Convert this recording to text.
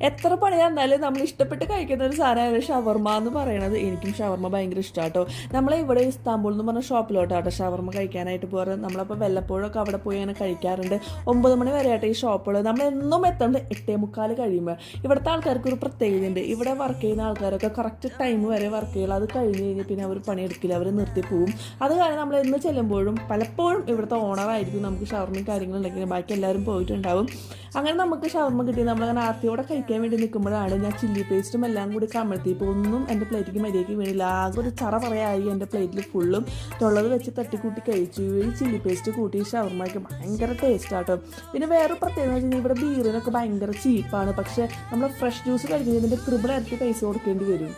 എത്ര പണി തന്നാലും നമ്മൾ ഇഷ്ടപ്പെട്ട് കഴിക്കുന്ന ഒരു സാധനമാണ് ഷവർമ എന്ന് പറയുന്നത്. എനിക്കും ഷവർമ ഭയങ്കര ഇഷ്ടമാട്ടോ. നമ്മളെ ഇവിടെ ഇസ്താംബൂൾ എന്ന് പറഞ്ഞ ഷോപ്പിലോട്ടാട്ടോ ഷവർമ കഴിക്കാനായിട്ട് പോകാറ്. നമ്മളപ്പോൾ വല്ലപ്പോഴൊക്കെ അവിടെ പോയി അങ്ങനെ കഴിക്കാറുണ്ട്. 9 മണി വരെ ആയിട്ട് ഈ ഷോപ്പുകൾ. നമ്മളെന്നും എത്തേണ്ടത് 8:45 കഴിയുമ്പോൾ. ഇവിടുത്തെ ആൾക്കാർക്ക് ഒരു പ്രത്യേകതയുണ്ട്. ഇവിടെ വർക്ക് ചെയ്യുന്ന ആൾക്കാരൊക്കെ കറക്റ്റ് ടൈം വരെ വർക്ക് ചെയ്യുക. അത് കഴിഞ്ഞ് കഴിഞ്ഞ് പിന്നെ അവർ പണിയെടുക്കില്ല, അവർ നിർത്തി പോവും. അത് കാരണം നമ്മൾ എന്ന് ചെല്ലുമ്പോഴും പലപ്പോഴും ഇവിടുത്തെ ഓണറായിരിക്കും നമുക്ക് ഷവർമയും കാര്യങ്ങളുണ്ടെങ്കിൽ ബാക്കി എല്ലാവരും പോയിട്ടുണ്ടാവും. അങ്ങനെ നമുക്ക് ഷവർമ കിട്ടി നമ്മളങ്ങനെ ആർത്തിയോടെ കഴിക്കാൻ വേണ്ടി നിൽക്കുമ്പോഴാണ് ഞാൻ ചില്ലി പേസ്റ്റും എല്ലാം കൂടി കമഴ്ത്തിയപ്പോൾ ഒന്നും എൻ്റെ പ്ലേറ്റിലേക്ക് മര്യാദയ്ക്ക് വീണില്ല. ആകെ ഒരു ചറ പറയായി എൻ്റെ പ്ലേറ്റിൽ ഫുള്ളും. തൊള്ളത് വെച്ച് തട്ടിക്കൂട്ടി കഴിച്ചു. ഈ ചില്ലി പേസ്റ്റ് കൂട്ടി ഷവർമയ്ക്ക് ഭയങ്കര ടേസ്റ്റാട്ടോ. പിന്നെ വേറെ പ്രത്യേകത എന്ന് വെച്ച് കഴിഞ്ഞാൽ ഇവിടെ ബീറിനൊക്കെ ഭയങ്കര ചീപ്പാണ്. പക്ഷേ നമ്മൾ ഫ്രഷ് ജ്യൂസ് കഴിക്കുന്നതിൻ്റെ ത്രിബിൾ ഇരട്ടി പൈസ കൊടുക്കേണ്ടി വരും.